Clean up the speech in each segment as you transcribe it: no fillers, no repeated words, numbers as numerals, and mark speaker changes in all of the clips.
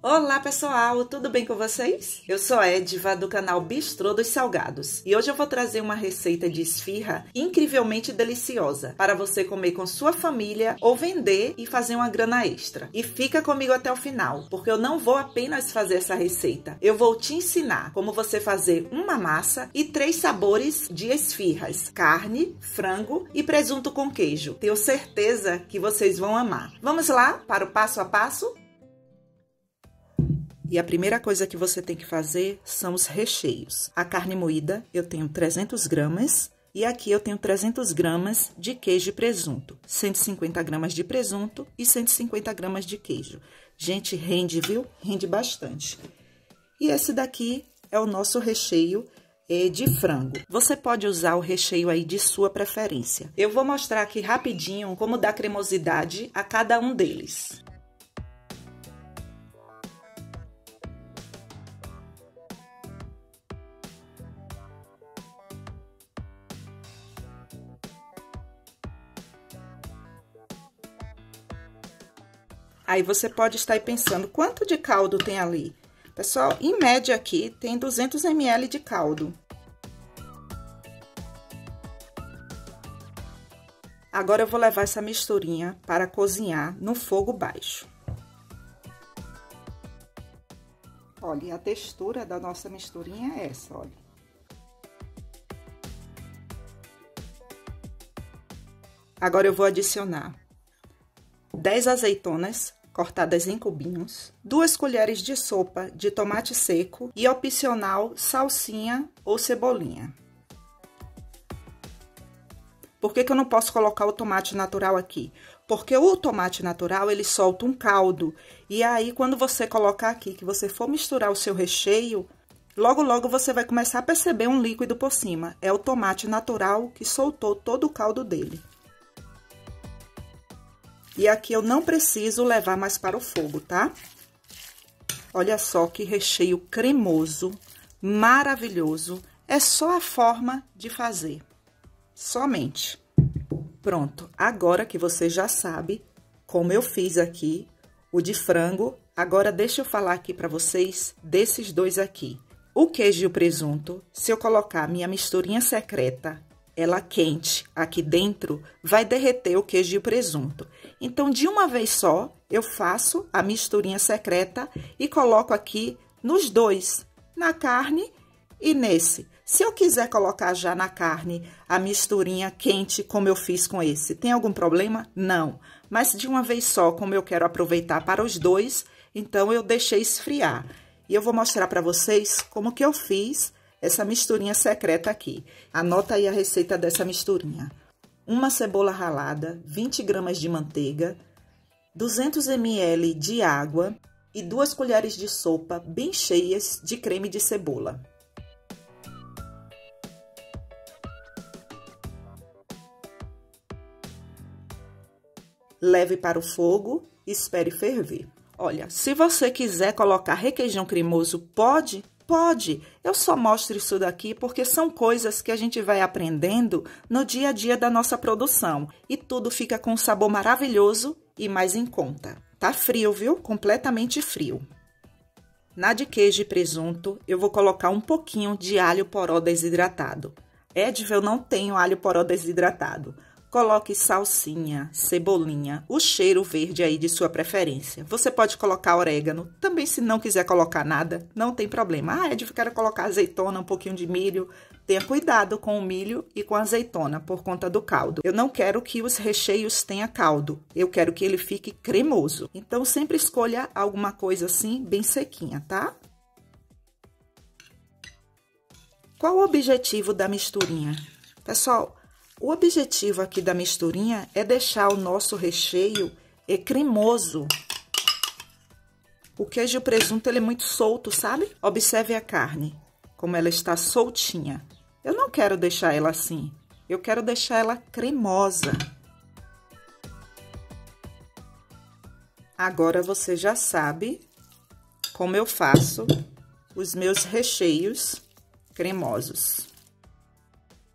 Speaker 1: Olá pessoal, tudo bem com vocês? Eu sou Ediva do canal Bistrô dos Salgados e hoje eu vou trazer uma receita de esfirra incrivelmente deliciosa para você comer com sua família ou vender e fazer uma grana extra. E fica comigo até o final, porque eu não vou apenas fazer essa receita, eu vou te ensinar como você fazer uma massa e 3 sabores de esfirras: carne, frango e presunto com queijo. Tenho certeza que vocês vão amar. Vamos lá para o passo a passo? E a primeira coisa que você tem que fazer são os recheios. A carne moída, eu tenho 300 gramas. E aqui eu tenho 300 gramas de queijo e presunto. 150 gramas de presunto e 150 gramas de queijo. Gente, rende, viu? Rende bastante. E esse daqui é o nosso recheio de frango. Você pode usar o recheio aí de sua preferência. Eu vou mostrar aqui rapidinho como dar cremosidade a cada um deles. Aí você pode estar aí pensando, quanto de caldo tem ali? Pessoal, em média aqui tem 200 ml de caldo. Agora eu vou levar essa misturinha para cozinhar no fogo baixo. Olha, a textura da nossa misturinha é essa, olha. Agora eu vou adicionar 10 azeitonas cortadas em cubinhos, 2 colheres de sopa de tomate seco e opcional salsinha ou cebolinha. Por que eu não posso colocar o tomate natural aqui? Porque o tomate natural, ele solta um caldo. E aí, quando você colocar aqui, que você for misturar o seu recheio, logo, logo você vai começar a perceber um líquido por cima. É o tomate natural que soltou todo o caldo dele. E aqui eu não preciso levar mais para o fogo, tá? Olha só que recheio cremoso, maravilhoso. É só a forma de fazer. Somente. Pronto. Agora que você já sabe como eu fiz aqui o de frango, agora deixa eu falar aqui para vocês desses dois aqui. O queijo e o presunto, se eu colocar minha misturinha secreta, ela quente aqui dentro, vai derreter o queijo e o presunto. Então, de uma vez só, eu faço a misturinha secreta e coloco aqui nos dois, na carne e nesse. Se eu quiser colocar já na carne a misturinha quente, como eu fiz com esse, tem algum problema? Não. Mas de uma vez só, como eu quero aproveitar para os dois, então eu deixei esfriar. E eu vou mostrar para vocês como que eu fiz essa misturinha secreta aqui. Anota aí a receita dessa misturinha. Uma cebola ralada, 20 gramas de manteiga, 200 ml de água e 2 colheres de sopa bem cheias de creme de cebola. Leve para o fogo e espere ferver. Olha, se você quiser colocar requeijão cremoso, pode? Pode, eu só mostro isso daqui porque são coisas que a gente vai aprendendo no dia a dia da nossa produção. E tudo fica com um sabor maravilhoso e mais em conta. Tá frio, viu? Completamente frio. Na de queijo e presunto, eu vou colocar um pouquinho de alho poró desidratado. Ediva, eu não tenho alho poró desidratado. Coloque salsinha, cebolinha, o cheiro verde aí de sua preferência. Você pode colocar orégano, também se não quiser colocar nada, não tem problema. Ah, Ediva, quero colocar azeitona, um pouquinho de milho. Tenha cuidado com o milho e com a azeitona, por conta do caldo. Eu não quero que os recheios tenham caldo, eu quero que ele fique cremoso. Então, sempre escolha alguma coisa assim, bem sequinha, tá? Qual o objetivo da misturinha? Pessoal, o objetivo aqui da misturinha é deixar o nosso recheio cremoso. O queijo e o presunto, ele é muito solto, sabe? Observe a carne, como ela está soltinha. Eu não quero deixar ela assim, eu quero deixar ela cremosa. Agora você já sabe como eu faço os meus recheios cremosos.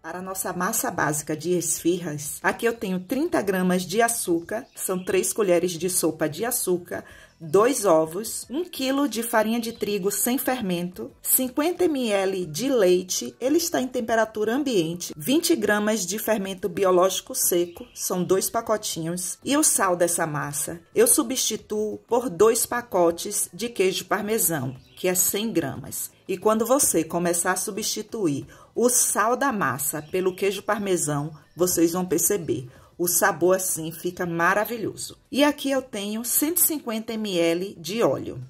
Speaker 1: Para a nossa massa básica de esfirras, aqui eu tenho 30 gramas de açúcar, são 3 colheres de sopa de açúcar, 2 ovos, 1 kg de farinha de trigo sem fermento, 50 ml de leite, ele está em temperatura ambiente, 20 gramas de fermento biológico seco, são 2 pacotinhos, e o sal dessa massa eu substituo por 2 pacotes de queijo parmesão, que é 100 gramas. E quando você começar a substituir o sal da massa pelo queijo parmesão, vocês vão perceber. O sabor assim fica maravilhoso. E aqui eu tenho 150 ml de óleo.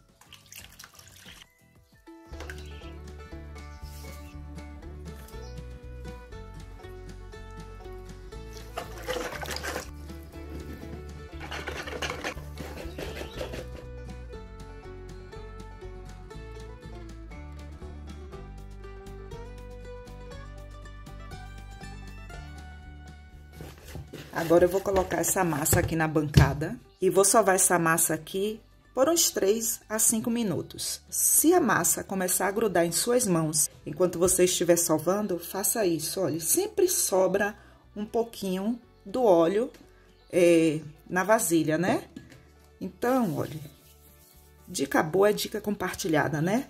Speaker 1: Agora eu vou colocar essa massa aqui na bancada e vou sovar essa massa aqui por uns 3 a 5 minutos. Se a massa começar a grudar em suas mãos enquanto você estiver sovando, faça isso, olha, sempre sobra um pouquinho do óleo na vasilha, né? Então, olha, dica boa é dica compartilhada, né?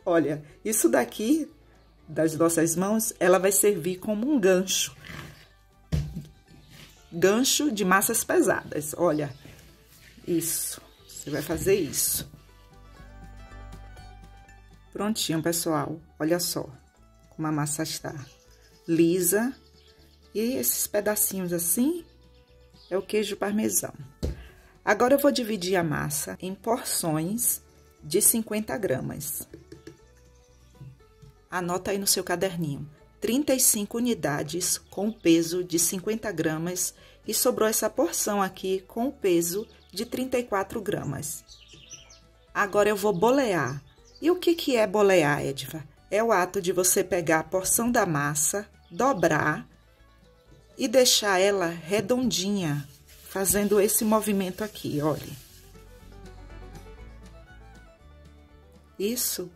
Speaker 1: Olha, isso daqui das nossas mãos, ela vai servir como um gancho de massas pesadas, olha, isso, você vai fazer isso. Prontinho, pessoal, olha só como a massa está lisa, e esses pedacinhos assim é o queijo parmesão. Agora eu vou dividir a massa em porções de 50 gramas. Anota aí no seu caderninho. 35 unidades com o peso de 50 gramas e sobrou essa porção aqui com o peso de 34 gramas. Agora eu vou bolear. E o que é bolear, Edva? É o ato de você pegar a porção da massa, dobrar e deixar ela redondinha, fazendo esse movimento aqui, olha. Isso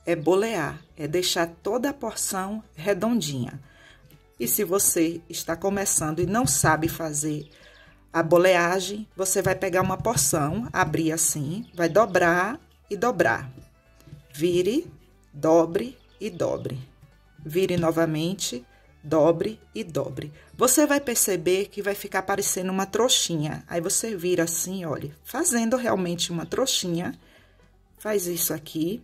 Speaker 1: é bolear, é deixar toda a porção redondinha. E se você está começando e não sabe fazer a boleagem, você vai pegar uma porção, abrir assim, vai dobrar e dobrar. Vire, dobre e dobre. Vire novamente, dobre e dobre. Você vai perceber que vai ficar parecendo uma trouxinha. Aí você vira assim, olha, fazendo realmente uma trouxinha. Faz isso aqui.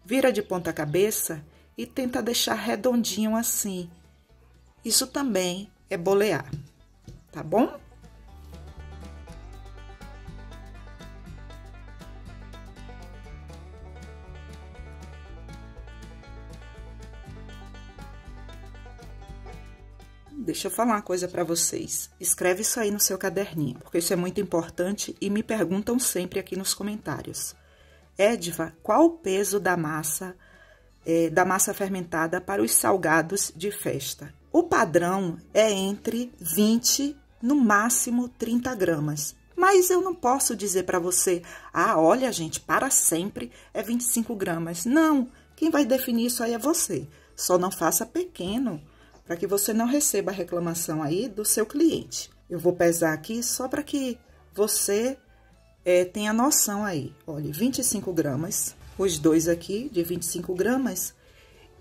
Speaker 1: Vira de ponta cabeça e tenta deixar redondinho assim. Isso também é bolear, tá bom? Deixa eu falar uma coisa para vocês. Escreve isso aí no seu caderninho, porque isso é muito importante e me perguntam sempre aqui nos comentários. Edva, qual o peso da massa fermentada para os salgados de festa? O padrão é entre 20, no máximo 30 gramas. Mas eu não posso dizer para você, olha, gente, para sempre é 25 gramas. Não, quem vai definir isso aí é você. Só não faça pequeno, para que você não receba a reclamação aí do seu cliente. Eu vou pesar aqui só para que você tenha noção aí. Olha, 25 gramas, os dois aqui de 25 gramas.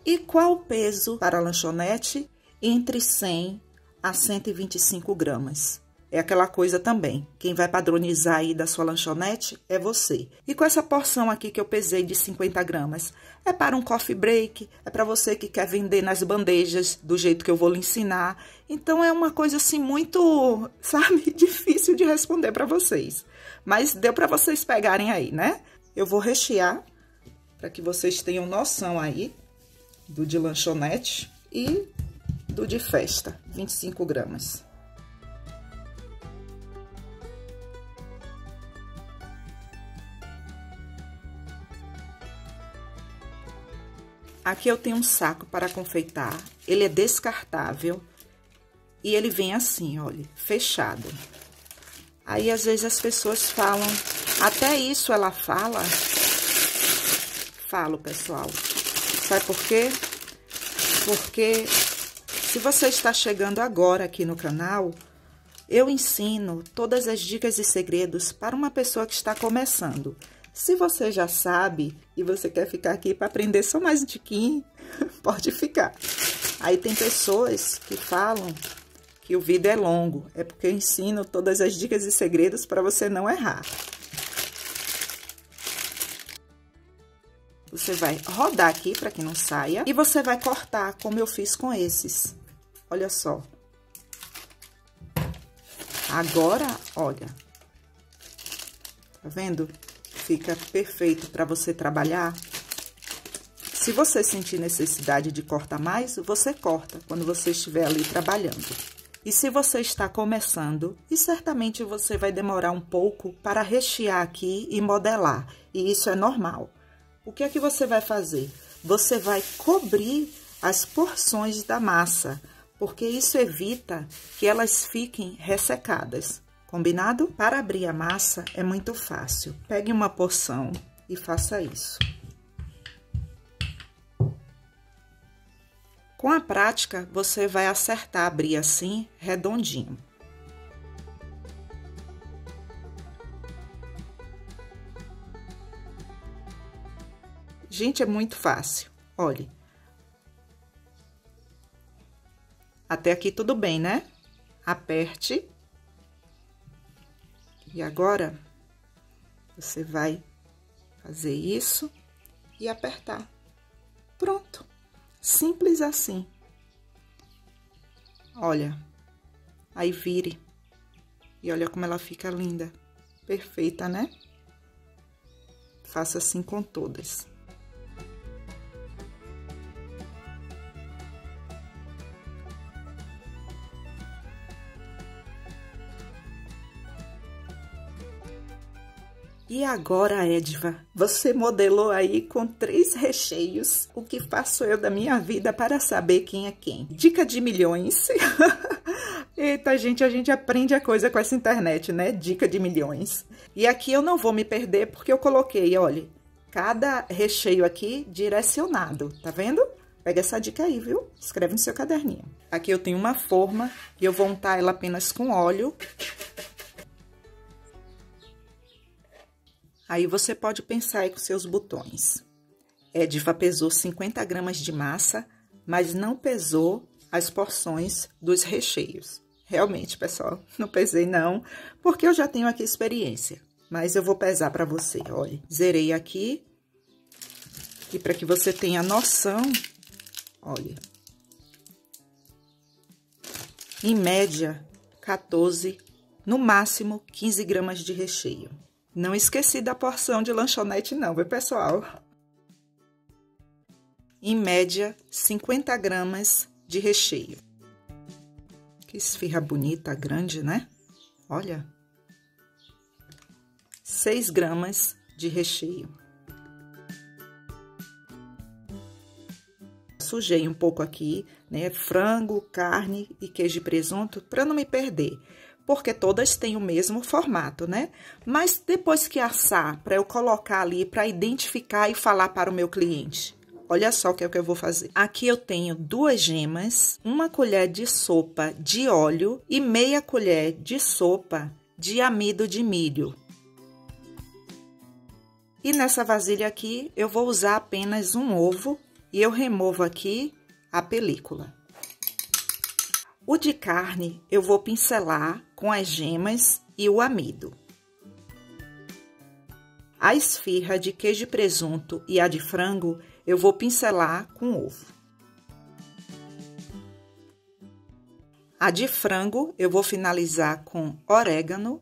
Speaker 1: E qual o peso para a lanchonete? Entre 100 a 125 gramas. É aquela coisa também, quem vai padronizar aí da sua lanchonete é você. E com essa porção aqui que eu pesei de 50 gramas, é para um coffee break, é para você que quer vender nas bandejas do jeito que eu vou lhe ensinar. Então, é uma coisa assim muito, sabe, difícil de responder para vocês. Mas deu para vocês pegarem aí, né? Eu vou rechear para que vocês tenham noção aí do de lanchonete e do de festa, 25 gramas. Aqui eu tenho um saco para confeitar, ele é descartável e ele vem assim, olha, fechado. Aí, às vezes, as pessoas falam, até isso ela fala. Falo, pessoal. Sabe por quê? Porque Se você está chegando agora aqui no canal, eu ensino todas as dicas e segredos para uma pessoa que está começando. Se você já sabe e você quer ficar aqui para aprender só mais um tiquinho, pode ficar. Aí tem pessoas que falam que o vídeo é longo, é porque eu ensino todas as dicas e segredos para você não errar. Você vai rodar aqui para que não saia e você vai cortar como eu fiz com esses. Olha só. Agora, olha. Tá vendo? Fica perfeito para você trabalhar. Se você sentir necessidade de cortar mais, você corta quando você estiver ali trabalhando. E se você está começando, e certamente você vai demorar um pouco para rechear aqui e modelar. E isso é normal. O que é que você vai fazer? Você vai cobrir as porções da massa, porque isso evita que elas fiquem ressecadas. Combinado? Para abrir a massa é muito fácil. Pegue uma porção e faça isso. Com a prática, você vai acertar abrir assim, redondinho. Gente, é muito fácil. Olhe. Até aqui tudo bem, né? Aperte. E agora, você vai fazer isso e apertar. Pronto. Simples assim. Olha. Aí vire. E olha como ela fica linda. Perfeita, né? Faça assim com todas. E agora, Ediva, você modelou aí com 3 recheios. O que faço eu da minha vida para saber quem é quem? Dica de milhões. Eita, gente, a gente aprende a coisa com essa internet, né? Dica de milhões. E aqui eu não vou me perder porque eu coloquei, olha, cada recheio aqui direcionado, tá vendo? Pega essa dica aí, viu? Escreve no seu caderninho. Aqui eu tenho uma forma e eu vou untar ela apenas com óleo. Aí você pode pensar aí com seus botões. Ediva pesou 50 gramas de massa, mas não pesou as porções dos recheios. Realmente, pessoal, não pesei não, porque eu já tenho aqui experiência. Mas eu vou pesar para você, olha. Zerei aqui. E para que você tenha noção, olha. Em média, 14, no máximo 15 gramas de recheio. Não esqueci da porção de lanchonete não, viu, pessoal? Em média, 50 gramas de recheio. Que esfirra bonita, grande, né? Olha. 6 gramas de recheio. Sujei um pouco aqui, né? Frango, carne e queijo e presunto, para não me perder. Porque todas têm o mesmo formato, né? Mas depois que assar, para eu colocar ali, para identificar e falar para o meu cliente. Olha só o que é que eu vou fazer. Aqui eu tenho 2 gemas, 1 colher de sopa de óleo e meia colher de sopa de amido de milho. E nessa vasilha aqui, eu vou usar apenas um ovo e eu removo aqui a película. O de carne, eu vou pincelar com as gemas e o amido. A esfirra de queijo e presunto e a de frango, eu vou pincelar com ovo. A de frango, eu vou finalizar com orégano.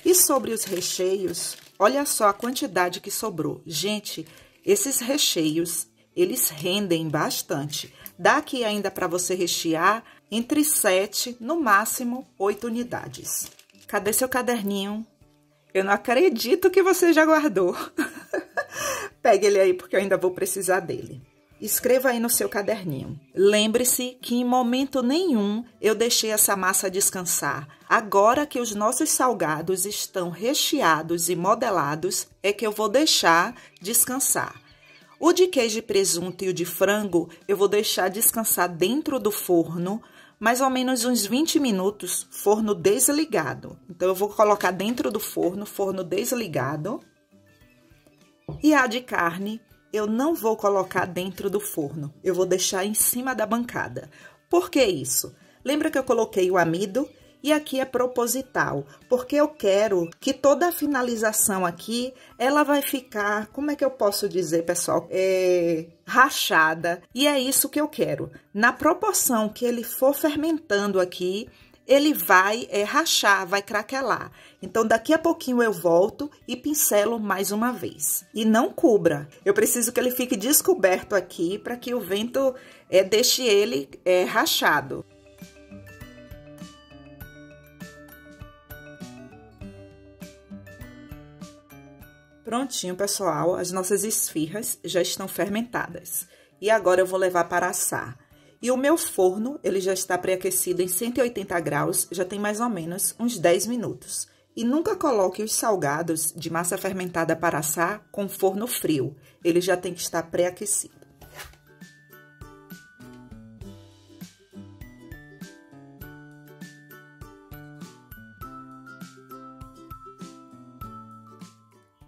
Speaker 1: E sobre os recheios, olha só a quantidade que sobrou. Gente, esses recheios, eles rendem bastante. Dá aqui ainda para você rechear entre 7, no máximo 8 unidades. Cadê seu caderninho? Eu não acredito que você já guardou. Pegue ele aí, porque eu ainda vou precisar dele. Escreva aí no seu caderninho. Lembre-se que em momento nenhum eu deixei essa massa descansar. Agora que os nossos salgados estão recheados e modelados, é que eu vou deixar descansar. O de queijo e presunto e o de frango, eu vou deixar descansar dentro do forno, mais ou menos uns 20 minutos, forno desligado. Então, eu vou colocar dentro do forno, forno desligado. E a de carne, eu não vou colocar dentro do forno, eu vou deixar em cima da bancada. Por que isso? Lembra que eu coloquei o amido? E aqui é proposital, porque eu quero que toda a finalização aqui, ela vai ficar, como é que eu posso dizer, pessoal? Rachada, e é isso que eu quero. Na proporção que ele for fermentando aqui, ele vai rachar, vai craquelar. Então, daqui a pouquinho eu volto e pincelo mais uma vez. E não cubra. Eu preciso que ele fique descoberto aqui para que o vento deixe ele rachado. Prontinho, pessoal, as nossas esfirras já estão fermentadas. E agora eu vou levar para assar. E o meu forno, ele já está pré-aquecido em 180 graus, já tem mais ou menos uns 10 minutos. E nunca coloque os salgados de massa fermentada para assar com forno frio. Ele já tem que estar pré-aquecido.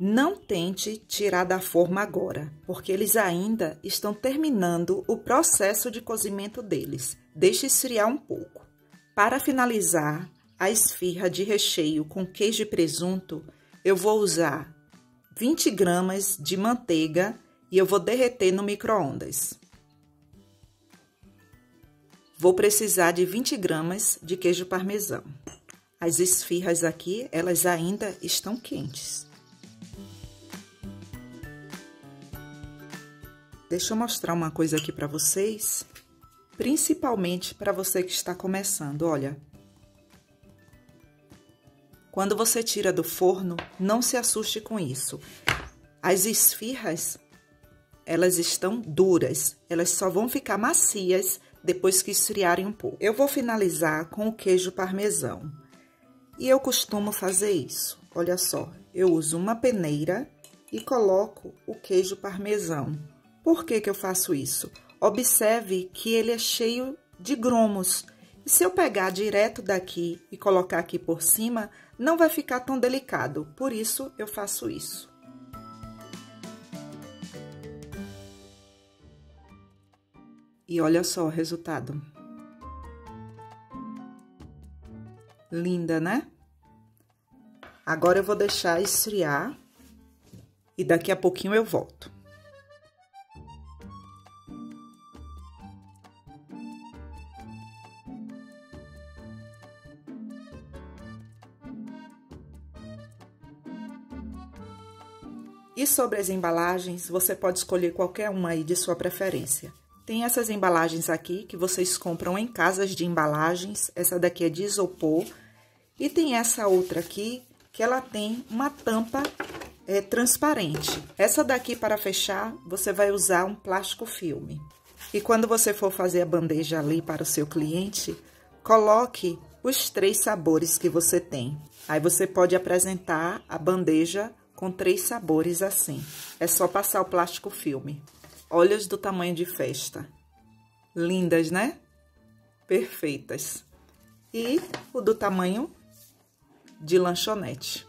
Speaker 1: Não tente tirar da forma agora, porque eles ainda estão terminando o processo de cozimento deles. Deixe esfriar um pouco. Para finalizar a esfirra de recheio com queijo e presunto, eu vou usar 20 gramas de manteiga e eu vou derreter no micro-ondas. Vou precisar de 20 gramas de queijo parmesão. As esfirras aqui, elas ainda estão quentes. Deixa eu mostrar uma coisa aqui para vocês, principalmente para você que está começando, olha. Quando você tira do forno, não se assuste com isso. As esfirras, elas estão duras, elas só vão ficar macias depois que esfriarem um pouco. Eu vou finalizar com o queijo parmesão. E eu costumo fazer isso, olha só. Eu uso uma peneira e coloco o queijo parmesão. Por que que eu faço isso? Observe que ele é cheio de grumos. E se eu pegar direto daqui e colocar aqui por cima, não vai ficar tão delicado. Por isso, eu faço isso. E olha só o resultado. Linda, né? Agora eu vou deixar esfriar e daqui a pouquinho eu volto. E sobre as embalagens, você pode escolher qualquer uma aí de sua preferência. Tem essas embalagens aqui que vocês compram em casas de embalagens. Essa daqui é de isopor. E tem essa outra aqui que ela tem uma tampa transparente. Essa daqui, para fechar, você vai usar um plástico filme. E quando você for fazer a bandeja ali para o seu cliente, coloque os 3 sabores que você tem. Aí você pode apresentar a bandeja com 3 sabores assim. É só passar o plástico filme. Olhas do tamanho de festa. Lindas, né? Perfeitas. E o do tamanho de lanchonete.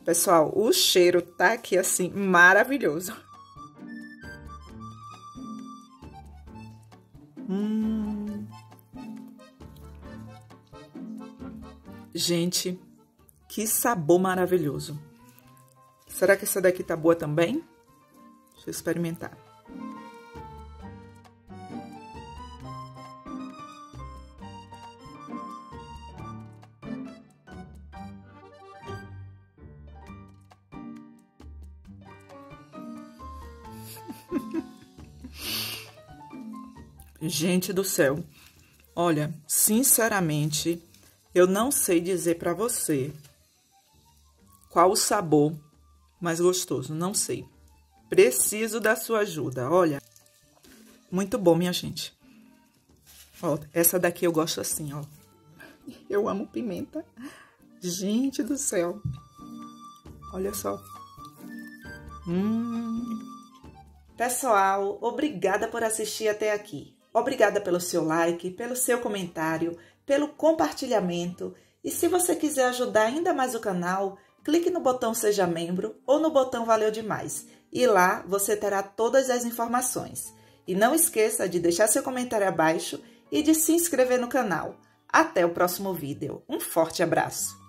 Speaker 1: Pessoal, o cheiro tá aqui assim maravilhoso. Gente, que sabor maravilhoso. Será que essa daqui tá boa também? Deixa eu experimentar. Gente do céu, olha, sinceramente, eu não sei dizer pra você qual o sabor mais gostoso, não sei. Preciso da sua ajuda, olha. Muito bom, minha gente. Ó, essa daqui eu gosto assim, ó. Eu amo pimenta. Gente do céu. Olha só. Pessoal, obrigada por assistir até aqui. Obrigada pelo seu like, pelo seu comentário, pelo compartilhamento. E se você quiser ajudar ainda mais o canal, clique no botão Seja Membro ou no botão Valeu Demais. E lá você terá todas as informações. E não esqueça de deixar seu comentário abaixo e de se inscrever no canal. Até o próximo vídeo. Um forte abraço!